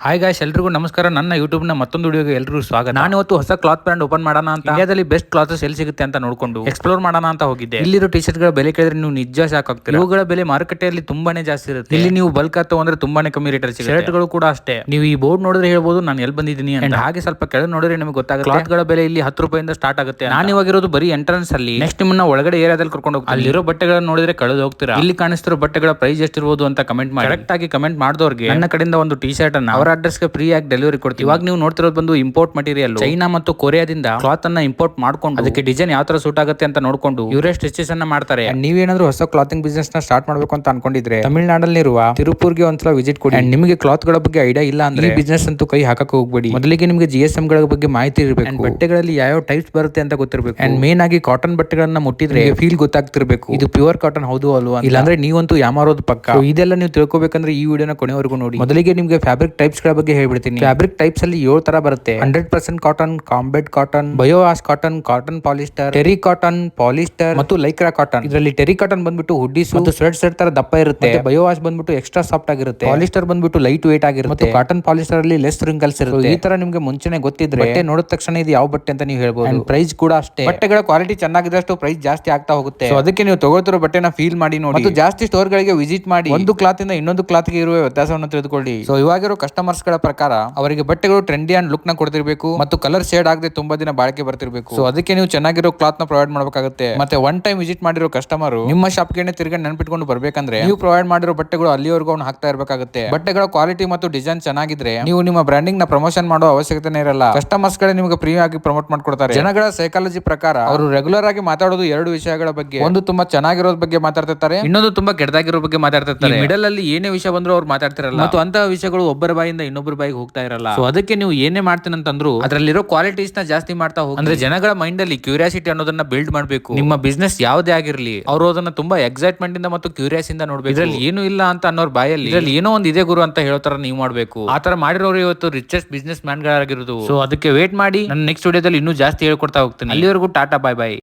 Hi guys, ಎಲ್ರಿಗೂ ನಮಸ್ಕಾರ. ನನ್ನ ಯೂಟ್ಯೂಬ್ ನ ಮತ್ತೊಂದು ವಿಡಿಯೋಗೆ ಎಲ್ರಿಗೂ ಸ್ವಾಗತ. ನಾನು ಇವತ್ತು ಹೊಸ ಕ್ಲಾತ್ ಬ್ರ್ಯಾಂಡ್ ಓಪನ್ ಮಾಡೋಣ ಅಂತ ಇಂಡಿಯಾದಲ್ಲಿ ಬೆಸ್ಟ್ ಕ್ಲಾತ್ಸ್ ಎಲ್ಲಿ ಸಿಗುತ್ತೆ ಅಂತ ನೋಡ್ಕೊಂಡು ಎಕ್ಸ್ಪ್ಲೋರ್ ಮಾಡೋಣ ಅಂತ ಹೋಗಿದ್ದೆ. ಇಲ್ಲಿರೋ ಟಿ ಶರ್ಟ್ ಗಳ ಬೆಲೆ ಕೇಳಿದ್ರೆ ನೀವು ನಿಜ ಶಾಕ್ ಆಗ್ತೀರಾ. ಇವುಗಳ ಬೆಲೆ ಮಾರುಕಟ್ಟೆಯಲ್ಲಿ ತುಂಬಾನೇ ಜಾಸ್ತಿ ಇರುತ್ತೆ. ಇಲ್ಲಿ ನೀವು ಬಲ್ಕ್ ಅಂದ್ರೆ ತುಂಬಾನೇ ಕಮ್ಮಿ ರೇಟ್ ಸಿಗುತ್ತೆ. ಶರ್ಟ್ ಗಳು ಕೂಡ ಅಷ್ಟೇ. ನೀವು ಈ ಬೋರ್ಡ್ ನೋಡಿದ್ರೆ ಹೇಳ್ಬೋದು ನಾನು ಎಲ್ಲಿ ಬಂದಿದ್ದೀನಿ ಅಂತ. ಹಾಗೆ ಸ್ವಲ್ಪ ಕೆಳಗೆ ನೋಡಿದ್ರೆ ನಿಮಗೆ ಗೊತ್ತಾಗುತ್ತೆ ಕ್ಲಾತ್ ಗಳ ಬೆಲೆ ಇಲ್ಲಿ 10 ರೂಪಾಯಿಂದ ಸ್ಟಾರ್ಟ್ ಆಗುತ್ತೆ. ನಾನು ಇವಾಗಿರೋದು ಬರೀ ಎಂಟ್ರೆನ್ಸ್ ಅಲ್ಲಿ. ನೆಕ್ಸ್ಟ್ ನಿಮ್ಮನ್ನ ಒಳಗಡೆ ಏರಿಯಾದಲ್ಲಿ ಕರ್ಕೊಂಡು ಹೋಗ್ತೀನಿ. ಅಲ್ಲಿರೋ ಬಟ್ಟೆಗಳನ್ನ ನೋಡಿದ್ರೆ ಕಳೆದು ಹೋಗ್ತೀರಾ. ಇಲ್ಲಿ ಕಾಣಿಸ್ತಿರೋ ಬಟ್ಟೆಗಳ ಪ್ರೈಸ್ ಎಷ್ಟಿರಬಹುದು ಅಂತ ಕಮೆಂಟ್ ಮಾಡಿ. ಕರೆಕ್ಟ್ ಆಗಿ ಕಮೆಂಟ್ ಮಾಡಿದವ್ರಿಗೆ ನನ್ನ ಕಡೆಯಿಂದ ಒಂದು ಟಿ ಶರ್ಟ್ ಅನ್ನ ಅವರ ಅಡ್ರೆಸ್ ಗೆ ಫ್ರೀ ಆಗಿ ಡೆಲಿವರಿ ಕೊಡ್ತೀವಿ. ಇವಾಗ ನೀವು ನೋಡ್ತಿರೋದು ಬಂದು ಇಂಪೋರ್ಟ್ ಮಟೀರಿಯಲ್ ಚೈನಾ ಮತ್ತು ಕೊರಿಯಾದಿಂದ ಕ್ಲಾತ್ ಅನ್ನ ಇಂಪೋರ್ಟ್ ಮಾಡ್ಕೊಂಡು ಅದಕ್ಕೆ ಡಿಸೈನ್ ಯಾವ ತರ ಸೂಟ್ ಆಗುತ್ತೆ ಅಂತ ನೋಡ್ಕೊಂಡು ಇವರೇ ಸ್ಟಿಚಸ್ ಅನ್ನ ಮಾಡ್ತಾರೆ. ನೀವೇನಾದ್ರೂ ಹೊಸ ಕ್ಲಾತಿಂಗ್ ಬಿಸ್ನೆಸ್ ನ ಸ್ಟಾರ್ಟ್ ಮಾಡಬೇಕು ಅಂತ ಅನ್ಕೊಂಡಿದ್ರೆ ತಮಿಳುನಾಡಲ್ಲಿರುವ ತಿರುಪೂರ್ಗೆ ಒಂದ್ಸಲ ವಿಸಿಟ್ ಕೊಡಿ. ನಿಮಗೆ ಕ್ಲಾತ್ ಗಳ ಬಗ್ಗೆ ಐಡಿಯಾ ಇಲ್ಲ ಅಂದ್ರೆ ಬಿಸ್ನೆಸ್ ಅಂತೂ ಕೈ ಹಾಕಕ್ಕೆ ಹೋಗ್ಬೇಡಿ. ಮೊದಲಿಗೆ ನಿಮಗೆ GSM ಗಳ ಬಗ್ಗೆ ಮಾಹಿತಿ ಇರಬೇಕು. ಬಟ್ಟೆಗಳಲ್ಲಿ ಯಾವ ಟೈಪ್ಸ್ ಬರುತ್ತೆ ಅಂತ ಗೊತ್ತಿರಬೇಕು. ಅಂಡ್ ಮೇನ್ ಆಗಿ ಕಾಟನ್ ಬಟ್ಟೆಗಳನ್ನ ಮುಟ್ಟಿದ್ರೆ ಫೀಲ್ ಗೊತ್ತಾಗ್ತಿರ್ಬೇಕು ಇದು ಪ್ಯೂರ್ ಕಾಟನ್ ಹೌದು ಅಲ್ವಾ. ಇಲ್ಲಾಂದ್ರೆ ನೀವಂತೂ ಯಾಮಾರೋದು ಪಕ್ಕ. ಇದೆಲ್ಲ ನೀವು ತಿಳ್ಕೊಬೇಕಂದ್ರೆ ಈ ವಿಡಿಯೋನ ಕೊನೆವರೆಗೂ ನೋಡಿ. ಮೊದಲಿಗೆ ನಿಮಗೆ ಫ್ಯಾಬ್ರಿಕ್ ಟೈಪ್ಸ್ ಗಳ ಬಗ್ಗೆ ಹೇಳ್ಬಿಡ್ತೀನಿ. ಫ್ಯಾಬ್ರಿಕ್ ಟೈಪ್ಸ್ ಅಲ್ಲಿ 7 ತರ ಬರುತ್ತೆ. 100% cotton, combed cotton, biowash cotton, cotton polyester, terry cotton, polyester ಮತ್ತು ಲೈಕ್ರಾ ಕಾಟನ್. ಇದರಲ್ಲಿ ಟೆರಿ ಕಾಟನ್ ಬಂದ್ಬಿಟ್ಟು ಹುಡ್ಡೀಸ್ ಮತ್ತು ಸ್ವೆಟ್ ತರ ದಪ್ಪ ಇರುತ್ತೆ. ಬಯೋವಾಸ್ ಬಂದ್ಬಿಟ್ಟು ಎಕ್ಸ್ಟ್ರಾ ಸಾಫ್ಟ್ ಆಗಿರುತ್ತೆ. ಪಾಲಿಸ್ಟರ್ ಬಂದ್ಬಿಟ್ಟು ಲೈಟ್ ವೇಟ್ ಆಗಿರುತ್ತೆ. ಕಾಟನ್ ಪಾಲಿಸ್ಟರ್ ಅಲ್ಲಿ ಲೆಸ್ ರಿಂಕಲ್ಸ್ ಇರುತ್ತೆ. ಈ ತರ ನಿಮ್ಗೆ ಮುಂಚೆನೆ ಗೊತ್ತಿದ್ರೆ ಬಟ್ಟೆ ನೋಡಿದ ತಕ್ಷಣ ಇದು ಯಾವ ಬಟ್ಟೆ ಅಂತ ನೀವು ಹೇಳ್ಬೋದು. ಪ್ರೈಸ್ ಕೂಡ ಅಷ್ಟೇ. ಬಟ್ಟೆಗಳ ಕ್ವಾಲಿಟಿ ಚೆನ್ನಾಗಿದ್ದಷ್ಟು ಪ್ರೈಸ್ ಜಾಸ್ತಿ ಆಗ್ತಾ ಹೋಗುತ್ತೆ. ಸೊ ಅದಕ್ಕೆ ನೀವು ತಗೊಳ್ತಿರೋ ಬಟ್ಟೆನ ಫೀಲ್ ಮಾಡಿ ನೋಡಿ ಮತ್ತು ಜಾಸ್ತಿ ಸ್ಟೋರ್ ಗಳಿಗೆ ವಿಸಿಟ್ ಮಾಡಿ ಒಂದು ಕ್ಲಾತ್ ಇಂದ ಇನ್ನೊಂದು ಕ್ಲಾತ್ ಗೆ ಇರುವ ವ್ಯತ್ಯಾಸವನ್ನು ತಿಳಿದುಕೊಳ್ಳಿ. ಸೊ ಇವಾಗಿರೋ ಕಸ್ಟಮರ್ಸ್ ಗಳ ಪ್ರಕಾರ ಅವರಿಗೆ ಬಟ್ಟೆಗಳು ಟ್ರೆಂಡಿ ಅಂಡ್ ಲುಕ್ ನ ಕೊಡ್ತಿರ್ಬೇಕು ಮತ್ತು ಕಲರ್ ಶೇಡ್ ಆಗದೆ ತುಂಬಾ ದಿನ ಬಾಳಿಕೆ ಬರ್ತಿರ್ಬೇಕು. ಸೊ ಅದಕ್ಕೆ ನೀವು ಚೆನ್ನಾಗಿರೋ ಕ್ಲಾತ್ ನ ಪ್ರೊವೈಡ್ ಮಾಡಬೇಕಾಗುತ್ತೆ. ಮತ್ತೆ ಒನ್ ಟೈಮ್ ವಿಸಿಟ್ ಮಾಡಿರೋ ಕಸ್ಟಮರ್ ನಿಮ್ಮ ಶಾಪ್ ಗೆ ತಿರ್ಗಾ ನೆನ್ಪಿಟ್ಕೊಂಡು ಬರ್ಬೇಕಂದ್ರೆ ನೀವು ಪ್ರೊವೈಡ್ ಮಾಡಿರೋ ಬಟ್ಟೆಗಳು ಅಲ್ಲಿವರೆಗೂ ಅವ್ನು ಹಾಕ್ತಾ ಇರಬೇಕಾಗುತ್ತೆ. ಬಟ್ಟೆಗಳ ಕ್ವಾಲಿಟಿ ಮತ್ತು ಡಿಸೈನ್ ಚೆನ್ನಾಗಿದ್ರೆ ನೀವು ನಿಮ್ಮ ಬ್ರಾಂಡಿಂಗ್ ನ ಪ್ರಮೋಷನ್ ಮಾಡೋ ಅವಶ್ಯಕತೆ ಇರಲ್ಲ. ಕಸ್ಟಮರ್ಸ್ ಗಳೇ ನಿಮಗೆ ಫ್ರೀ ಆಗಿ ಪ್ರಮೋಟ್ ಮಾಡ್ಕೊಡ್ತಾರೆ. ಜನಗಳ ಸೈಕಾಲಜಿ ಪ್ರಕಾರ ಅವರು ರೆಗ್ಯುಲರ್ ಆಗಿ ಮಾತಾಡೋದು 2 ವಿಷಯಗಳ ಬಗ್ಗೆ. ಒಂದು ತುಂಬಾ ಚೆನ್ನಾಗಿರೋ ಬಗ್ಗೆ ಮಾತಾಡ್ತಿರ್ತಾರೆ, ಇನ್ನೊಂದು ತುಂಬಾ ಕೆಟ್ಟದಾಗಿರೋ ಬಗ್ಗೆ ಮಾತಾಡ್ತಿರ್ತಾರೆ. ಮಿಡಲ್ ಅಲ್ಲಿ ಏನೇ ವಿಷಯ ಬಂದ್ರು ಅವ್ರು ಮಾತಾಡ್ತಿರಲ್ಲ ಮತ್ತು ಅಂತ ವಿಷಯಗಳು ಒಬ್ಬರ ಬಾಯಿಂದ ಇನ್ನೊಬ್ಬರ ಬಾಯಿಗೆ ಹೋಗ್ತಾ ಇರಲ್ಲ. ಸೊ ಅದಕ್ಕೆ ನೀವು ಏನೇ ಮಾಡ್ತೀನಿ ಅಂತಂದ್ರು ಅದರಲ್ಲಿರೋ ಕ್ವಾಲಿಟೀಸ್ ನ ಜಾಸ್ತಿ ಮಾಡ್ತಾ ಹೋಗಿ. ಅಂದ್ರೆ ಜನಗಳ ಮೈಂಡ್ ಅಲ್ಲಿ ಕ್ಯೂರಿಯಾಸಿಟಿ ಅನ್ನೋದನ್ನ ಬಿಲ್ಡ್ ಮಾಡಬೇಕು. ನಿಮ್ಮ ಬಿಸ್ನೆಸ್ ಯಾವ್ದೇ ಆಗಿರ್ಲಿ ಅವರು ಅದನ್ನ ತುಂಬಾ ಎಕ್ಸೈಟ್ಮೆಂಟ್ ಇಂದ ಮತ್ತು ಕ್ಯೂರಿಯಸ್ ಇಂದ ನೋಡ್ಬೇಕು. ಇದ್ರಲ್ಲಿ ಏನು ಇಲ್ಲ ಅಂತ ಅನ್ನೋರ್ ಬಾಯಲ್ಲಿ ಇದ್ರಲ್ಲಿ ಏನೋ ಒಂದು ಇದೆ ಗುರು ಅಂತ ಹೇಳೋ ತರ ನೀವು ಮಾಡ್ಬೇಕು. ಆ ತರ ಮಾಡಿರೋರು ಇವತ್ತು ರಿಚೆಸ್ಟ್ ಬಿಸ್ನೆಸ್ ಮ್ಯಾನ್ ಗಳಾಗಿರೋದು. ಸೊ ಅದಕ್ಕೆ ವೇಟ್ ಮಾಡಿ. ನನ್ನ ನೆಕ್ಸ್ಟ್ ವಿಡಿಯೋದಲ್ಲಿ ಇನ್ನೂ ಜಾಸ್ತಿ ಹೇಳ್ಕೊಡ್ತಾ ಹೋಗ್ತೀನಿ. ಅಲ್ಲಿವರೆಗೂ ಟಾಟಾ, ಬೈ ಬೈ.